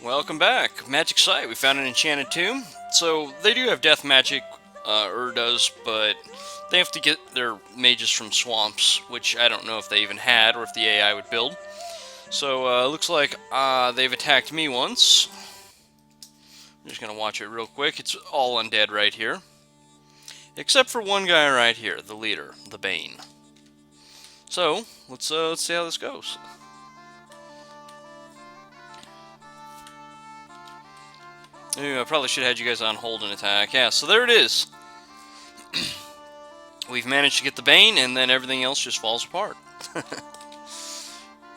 Welcome back. Magic Site. We found an enchanted tomb. So they do have death magic, does, but they have to get their mages from swamps, which I don't know if they even had or if the AI would build. So looks like they've attacked me once. I'm just gonna watch it real quick. It's all undead right here, except for one guy right here, the leader, the Bane. So let's see how this goes. Ooh, I probably should have had you guys on hold and attack. Yeah, so there it is. We've managed to get the Bane, and then everything else just falls apart.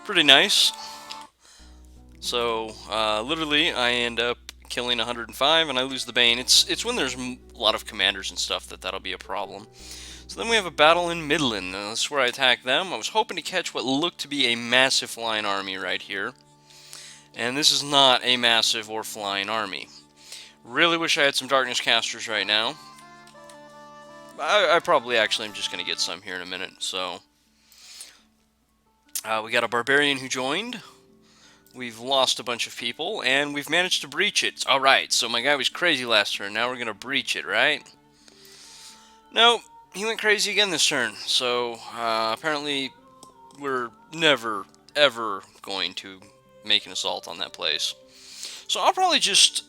Pretty nice. So, literally, I end up killing 105, and I lose the Bane. It's when there's a lot of commanders and stuff that'll be a problem. So then we have a battle in Midland. This is where I attack them. I was hoping to catch what looked to be a massive flying army right here. And this is not a massive or flying army. Really wish I had some Darkness Casters right now. I probably actually am just going to get some here in a minute. So, we got a Barbarian who joined. We've lost a bunch of people, and we've managed to breach it. Alright, so my guy was crazy last turn. Now we're going to breach it, right? Nope, he went crazy again this turn. So, apparently, we're never, ever going to make an assault on that place. So I'll probably just...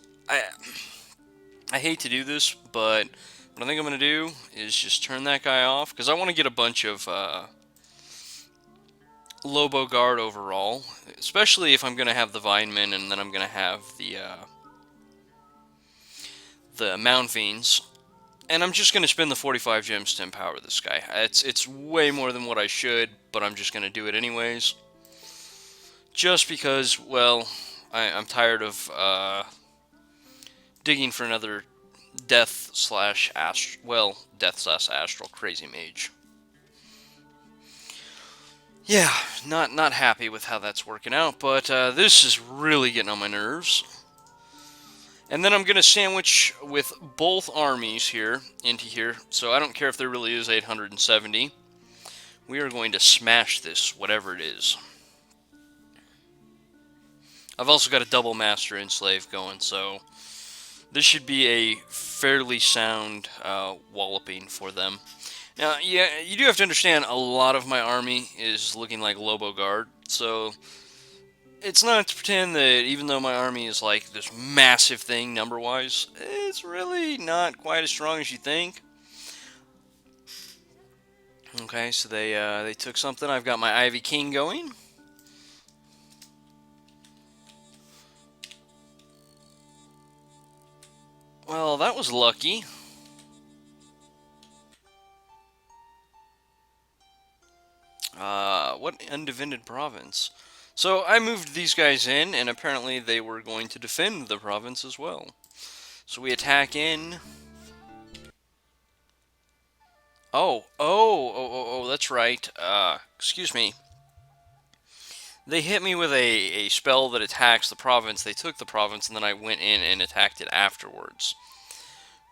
I hate to do this, but what I think I'm going to do is just turn that guy off, because I want to get a bunch of Lobo Guard overall, especially if I'm going to have the Vinemen and then I'm going to have the Mound Fiends. And I'm just going to spend the 45 gems to empower this guy. It's way more than what I should, but I'm just going to do it anyways. Just because, well, I'm tired of digging for another death slash astral crazy mage. Yeah, not happy with how that's working out, but this is really getting on my nerves. And then I'm going to sandwich with both armies here into here, so I don't care if there really is 870. We are going to smash this, whatever it is. I've also got a double Master Enslave going, so this should be a fairly sound walloping for them. Now, yeah, you do have to understand, a lot of my army is looking like Lobo Guard, so it's not to pretend that even though my army is like this massive thing number-wise, it's really not quite as strong as you think. Okay, so they took something. I've got my Ivy King going. Well, that was lucky. What undefended province? So I moved these guys in, and apparently they were going to defend the province as well. So we attack in. Oh, that's right. Excuse me. They hit me with a spell that attacks the province. They took the province, and then I went in and attacked it afterwards.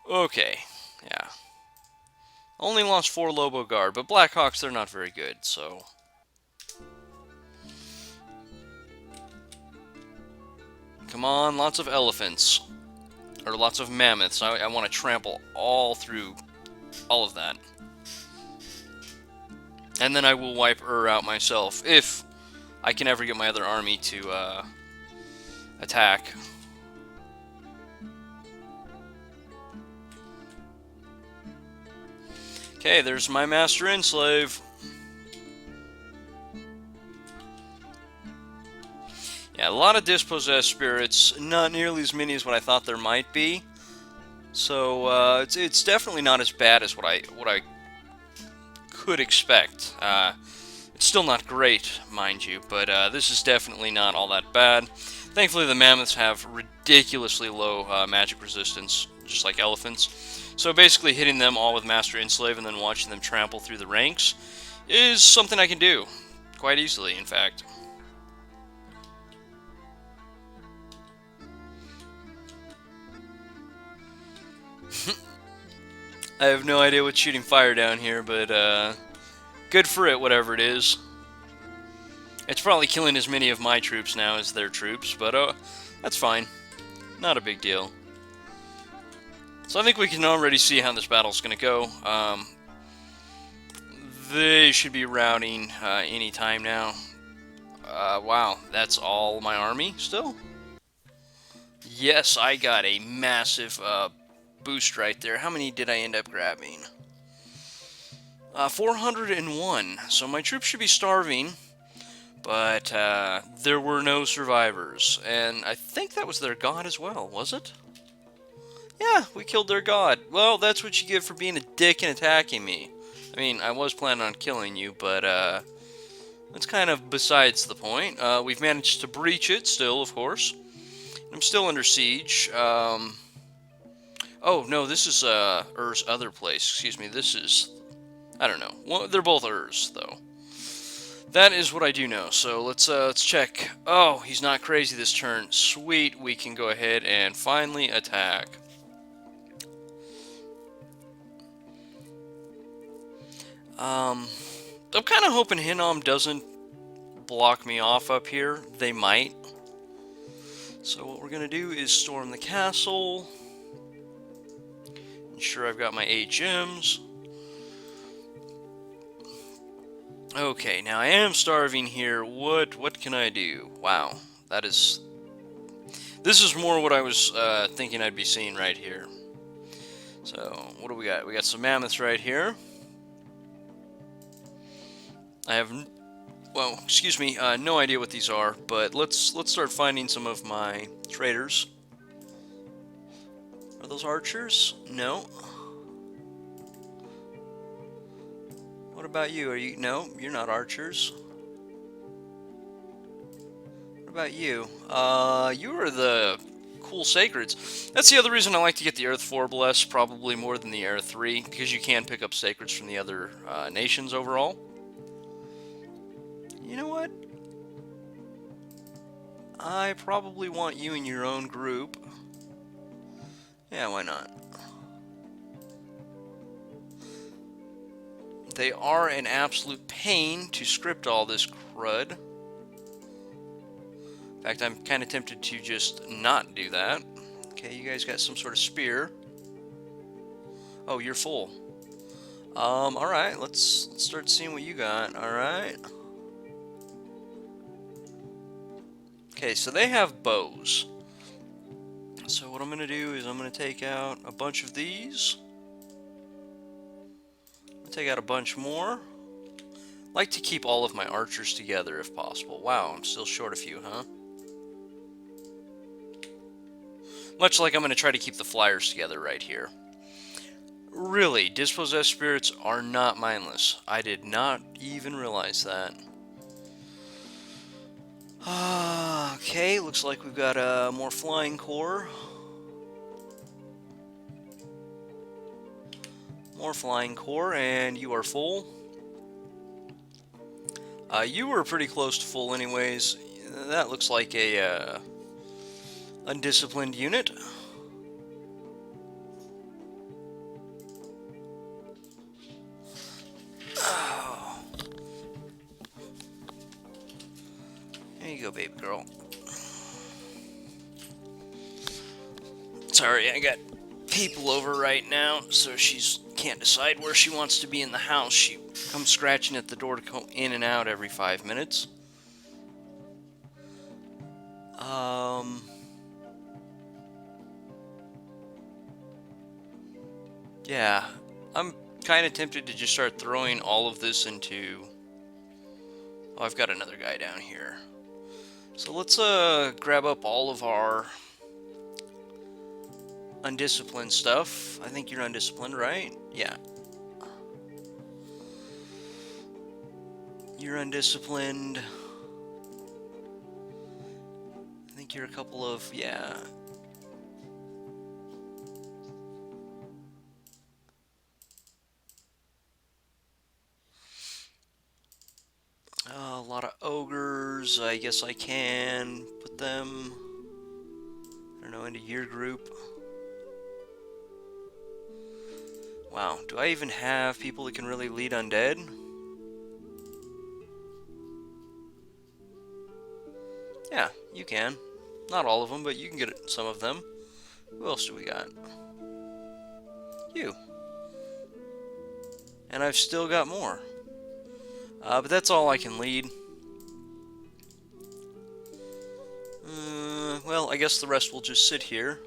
Okay, yeah. Only lost 4 Lobo Guard, but Blackhawks, they're not very good, so... Come on, lots of elephants. Or lots of mammoths. I want to trample all through all of that. And then I will wipe out myself, if I can ever get my other army to attack. Okay, there's my Master Enslave. Yeah, a lot of dispossessed spirits, not nearly as many as what I thought there might be. So it's definitely not as bad as what I could expect. It's still not great, mind you, but this is definitely not all that bad. Thankfully, the mammoths have ridiculously low magic resistance, just like elephants. So basically, hitting them all with Master Enslave and then watching them trample through the ranks is something I can do quite easily, in fact. I have no idea what's shooting fire down here, but good for it, whatever it is. It's probably killing as many of my troops now as their troops, but that's fine. Not a big deal. So I think we can already see how this battle's going to go. They should be routing any time now. Wow, that's all my army still? Yes, I got a massive boost right there. How many did I end up grabbing? 401. So my troops should be starving, but there were no survivors. And I think that was their god as well, was it? Yeah, we killed their god. Well, that's what you get for being a dick and attacking me. I mean, I was planning on killing you, but that's kind of besides the point. We've managed to breach it still, of course. I'm still under siege. Oh, no, this is Ur's other place. Excuse me, this is... I don't know. Well, they're both Urs, though. That is what I do know. So let's check. Oh, he's not crazy this turn. Sweet, we can go ahead and finally attack. I'm kind of hoping Hinnom doesn't block me off up here. They might. So what we're going to do is storm the castle. Ensure I've got my 8 gems. Okay, now I am starving here. What can I do? Wow, that is... This is more what I was thinking I'd be seeing right here. So, what do we got? We got some mammoths right here. I have, well, excuse me, no idea what these are, but let's start finding some of my traders. Are those archers? No. What about you? Are you? No, you're not archers. What about you? You are the cool sacreds. That's the other reason I like to get the Earth 4 Bless, probably more than the Air 3, because you can pick up sacreds from the other nations overall. You know what? I probably want you in your own group. Yeah, why not? They are an absolute pain to script all this crud. In fact, I'm kind of tempted to just not do that. Okay, you guys got some sort of spear. Oh, you're full. Alright, let's start seeing what you got. Alright. Okay, so they have bows. So what I'm going to do is I'm going to take out a bunch of these. Take out a bunch more. Like to keep all of my archers together if possible. Wow, I'm still short a few, huh? Much like I'm going to try to keep the flyers together right here. Really, dispossessed spirits are not mindless. I did not even realize that. Okay, looks like we've got more flying corps. More flying corps, and you are full. You were pretty close to full anyways. That looks like a undisciplined unit. Oh. There you go, baby girl. Sorry, I got people over right now, so she's can't decide where she wants to be in the house. She comes scratching at the door to go in and out every 5 minutes. Yeah, I'm kind of tempted to just start throwing all of this into... Oh, I've got another guy down here. So let's grab up all of our undisciplined stuff. I think you're undisciplined, right? Yeah. You're undisciplined. I think you're a couple of... yeah. A lot of ogres. I guess I can put them, I don't know, into your group. Wow, do I even have people that can really lead undead? Yeah, you can. Not all of them, but you can get some of them. Who else do we got? You. And I've still got more. But that's all I can lead. Well, I guess the rest will just sit here.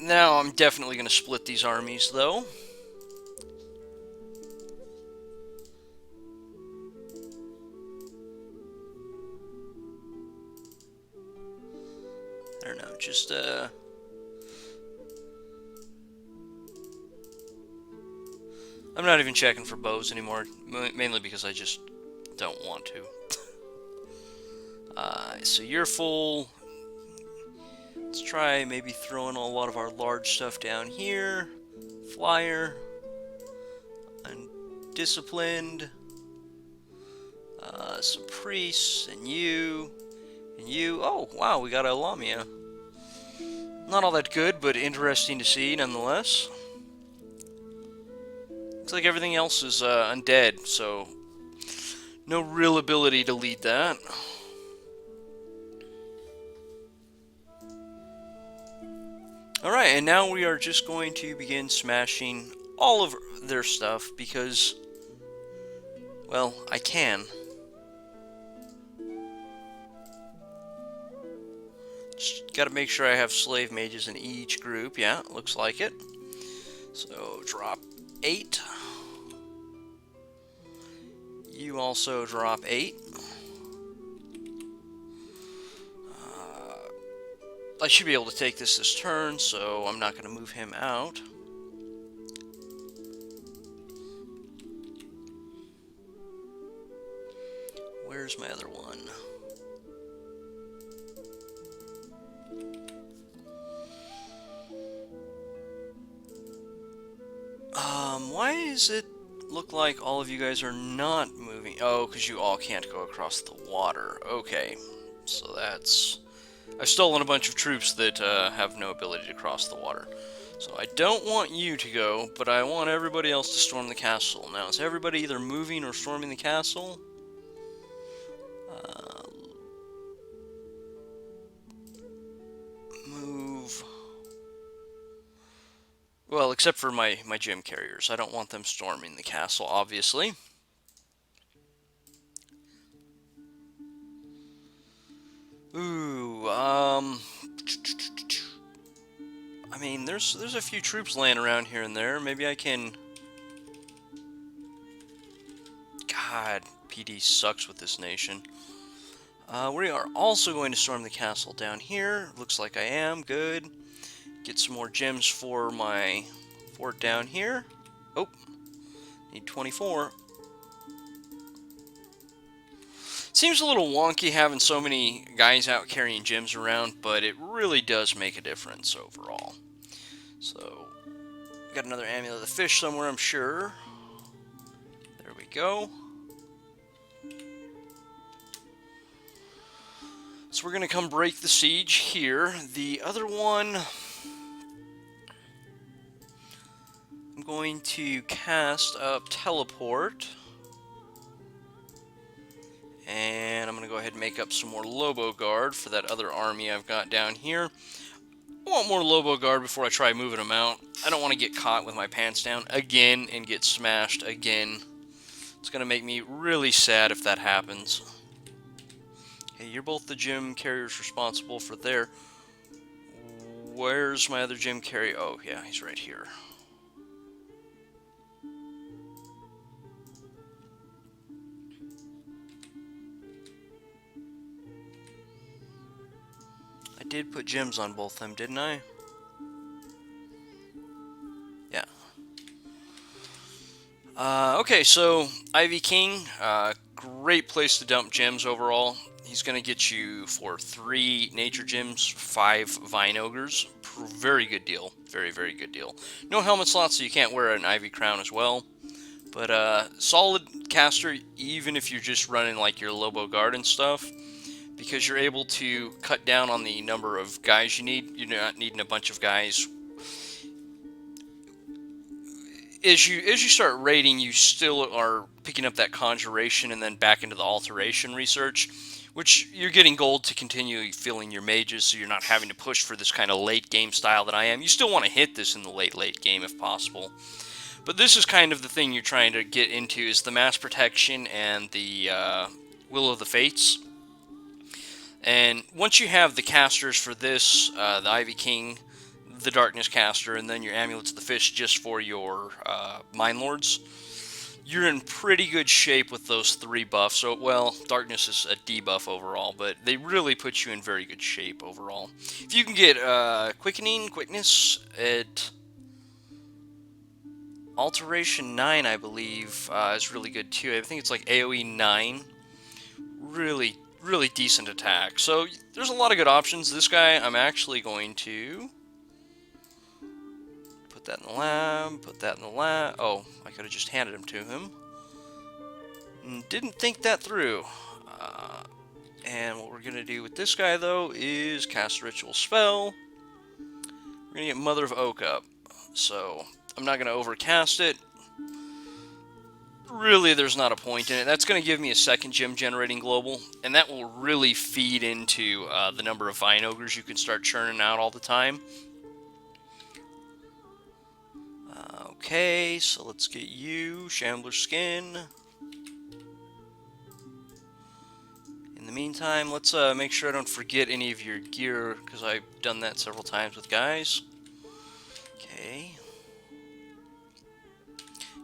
Now I'm definitely going to split these armies, though. I don't know, just, I'm not even checking for bows anymore, mainly because I just don't want to. So you're full. Let's try maybe throwing a lot of our large stuff down here. Flyer. Undisciplined. Some priests, and you. And you. Oh, wow, we got a Lamia. Not all that good, but interesting to see nonetheless. Looks like everything else is undead, so no real ability to lead that. Alright, and now we are just going to begin smashing all of their stuff because, well, I can. Just gotta make sure I have slave mages in each group. Yeah, looks like it. So, drop 8. You also drop 8. I should be able to take this turn, so I'm not going to move him out. Where's my other one? Why does it look like all of you guys are not moving? Oh, because you all can't go across the water. Okay, so that's... I've stolen a bunch of troops that have no ability to cross the water. So I don't want you to go, but I want everybody else to storm the castle. Now, is everybody either moving or storming the castle? Move. Well, except for my gem carriers. I don't want them storming the castle, obviously. Ooh, I mean, there's a few troops laying around here and there. Maybe I can... God, PD sucks with this nation. We are also going to storm the castle down here. Looks like I am. Good. Get some more gems for my fort down here. Oh, need 24. Seems a little wonky having so many guys out carrying gems around, but it really does make a difference overall. So, got another Amulet of the Fish somewhere, I'm sure. There we go. So we're going to come break the siege here. The other one, I'm going to cast up Teleport. And I'm going to go ahead and make up some more Lobo Guard for that other army I've got down here. I want more Lobo Guard before I try moving them out. I don't want to get caught with my pants down again and get smashed again. It's going to make me really sad if that happens. Okay, you're both the gem carriers responsible for there. Where's my other gem carrier? Oh, yeah, he's right here. I did put gems on both of them, didn't I? Yeah. Okay, so Ivy King, great place to dump gems overall. He's going to get you for 3 nature gems, 5 vine ogres. Very good deal. Very, very good deal. No helmet slots, so you can't wear an ivy crown as well. But solid caster, even if you're just running like your Lobo Guard and stuff, because you're able to cut down on the number of guys you need. You're not needing a bunch of guys as you start raiding, you still are picking up that conjuration and then back into the alteration research, which you're getting gold to continue filling your mages, so you're not having to push for this kind of late game style that I am. You still want to hit this in the late game if possible, but this is kind of the thing you're trying to get into, is the mass protection and the Will of the Fates. And once you have the casters for this, the Ivy King, the Darkness Caster, and then your Amulets of the Fish just for your Mind Lords, you're in pretty good shape with those 3 buffs. So, well, Darkness is a debuff overall, but they really put you in very good shape overall. If you can get Quickness at Alteration 9, I believe, is really good too. I think it's like AoE 9. Really decent attack. So there's a lot of good options. This guy, I'm actually going to put that in the lab, put that in the lab. Oh, I could have just handed him to him. Didn't think that through. And what we're going to do with this guy, though, is cast a ritual spell. We're going to get Mother of Oak up. So I'm not going to overcast it. Really, there's not a point in it. That's going to give me a second gem generating global, and that will really feed into the number of Vine Ogres you can start churning out all the time. Okay, so let's get you, Shambler Skin. In the meantime, let's make sure I don't forget any of your gear, because I've done that several times with guys. Okay.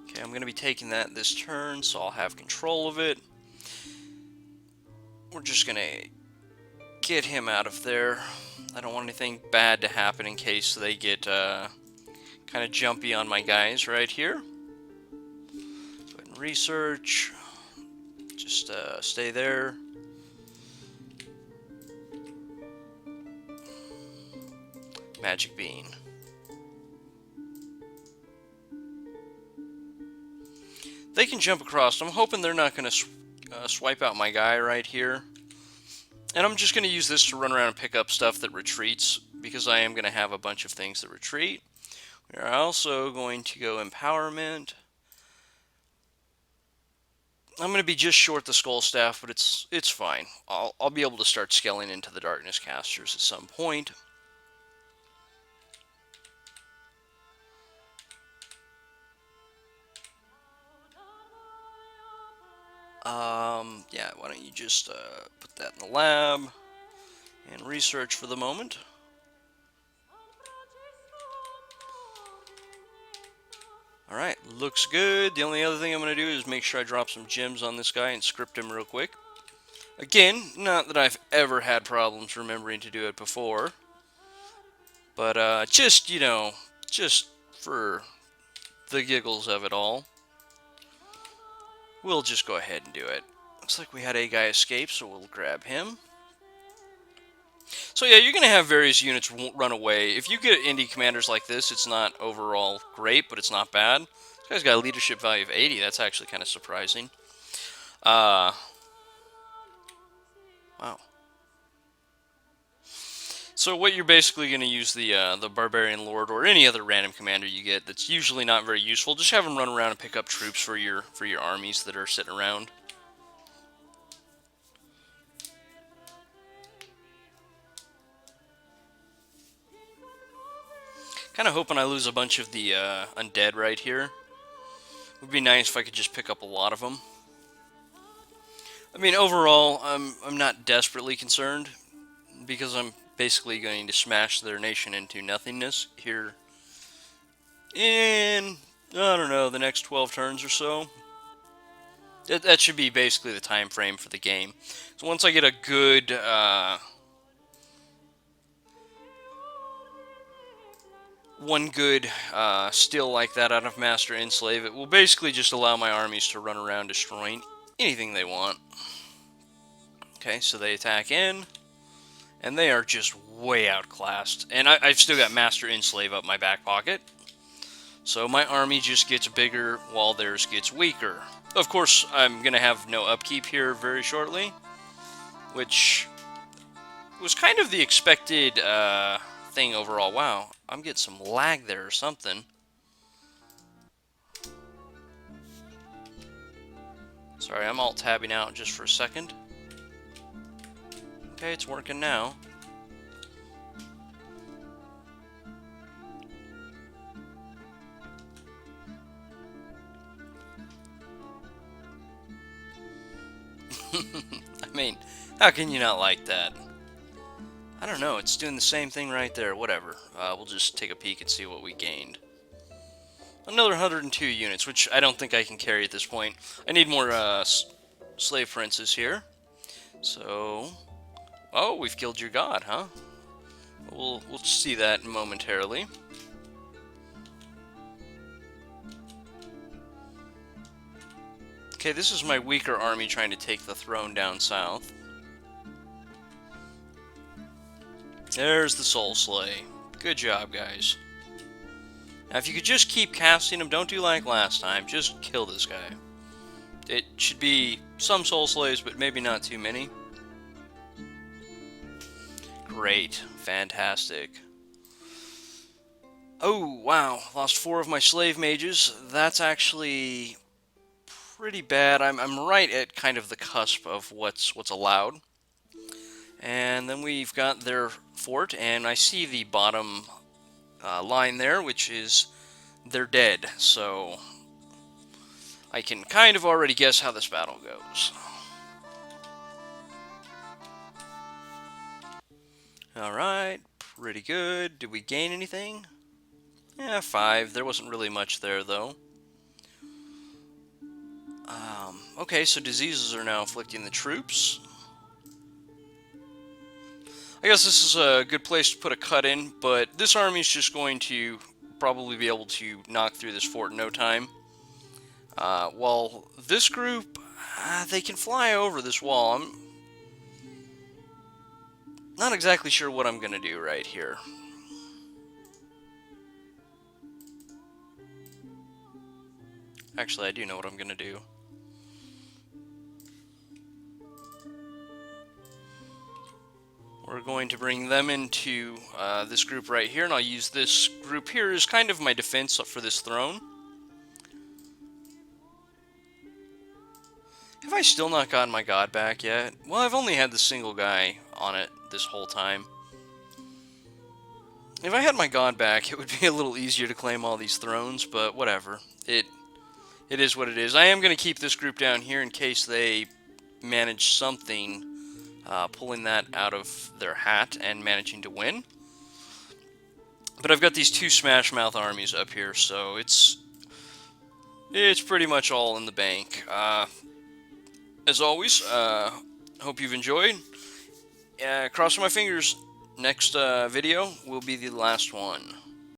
Okay, I'm going to be taking that this turn, so I'll have control of it. We're just going to get him out of there. I don't want anything bad to happen in case they get kind of jumpy on my guys right here. Go ahead and research. Just stay there. Magic Bean. They can jump across. I'm hoping they're not going to swipe out my guy right here. And I'm just going to use this to run around and pick up stuff that retreats, because I am going to have a bunch of things that retreat. We are also going to go Empowerment. I'm going to be just short the Skull Staff, but it's fine. I'll be able to start scaling into the Darkness Casters at some point. Yeah, why don't you just put that in the lab and research for the moment. Alright, looks good. The only other thing I'm going to do is make sure I drop some gems on this guy and script him real quick. Again, not that I've ever had problems remembering to do it before, but just, you know, just for the giggles of it all, we'll just go ahead and do it. Looks like we had a guy escape, so we'll grab him. So yeah, you're going to have various units run away. If you get indie commanders like this, it's not overall great, but it's not bad. This guy's got a leadership value of 80. That's actually kind of surprising. Wow. So what you're basically going to use the Barbarian Lord or any other random commander you get that's usually not very useful. Just have them run around and pick up troops for your armies that are sitting around. Kind of hoping I lose a bunch of the undead right here. Would be nice if I could just pick up a lot of them. I mean, overall, I'm not desperately concerned, because I'm basically going to smash their nation into nothingness here in, I don't know, the next 12 turns or so. That should be basically the time frame for the game. So once I get a good one good still like that out of Master Enslave, it will basically just allow my armies to run around destroying anything they want. Okay, so they attack in, and they are just way outclassed. And I've still got Master Enslave up my back pocket. So my army just gets bigger while theirs gets weaker. Of course, I'm going to have no upkeep here very shortly, which was kind of the expected thing overall. Wow, I'm getting some lag there or something. Sorry, I'm alt-tabbing out just for a second. Okay, it's working now. I mean, how can you not like that? I don't know, it's doing the same thing right there, whatever. We'll just take a peek and see what we gained. Another 102 units, which I don't think I can carry at this point. I need more slave princes here. So, oh, we've killed your god, huh? We'll see that momentarily. Okay, this is my weaker army trying to take the throne down south. There's the Soul Slay. Good job, guys. Now, if you could just keep casting them, don't do like last time. Just kill this guy. It should be some Soul Slays, but maybe not too many. Great. Fantastic. Oh, wow. Lost 4 of my slave mages. That's actually pretty bad. I'm right at kind of the cusp of what's allowed. And then we've got their fort, and I see the bottom line there, which is they're dead. So I can kind of already guess how this battle goes. Alright, pretty good. Did we gain anything? Yeah, 5. There wasn't really much there, though. Okay, so diseases are now afflicting the troops. I guess this is a good place to put a cut in, but this army is just going to probably be able to knock through this fort in no time. While this group, they can fly over this wall. I'm not exactly sure what I'm going to do right here. Actually, I do know what I'm going to do. We're going to bring them into this group right here, and I'll use this group here as kind of my defense for this throne. Have I still not gotten my god back yet? Well, I've only had the single guy on it this whole time. If I had my god back, it would be a little easier to claim all these thrones, but whatever. It is what it is. I am going to keep this group down here in case they manage something, pulling that out of their hat and managing to win. But I've got these 2 Smash Mouth armies up here, so it's pretty much all in the bank. As always, hope you've enjoyed. Crossing my fingers, next video will be the last one.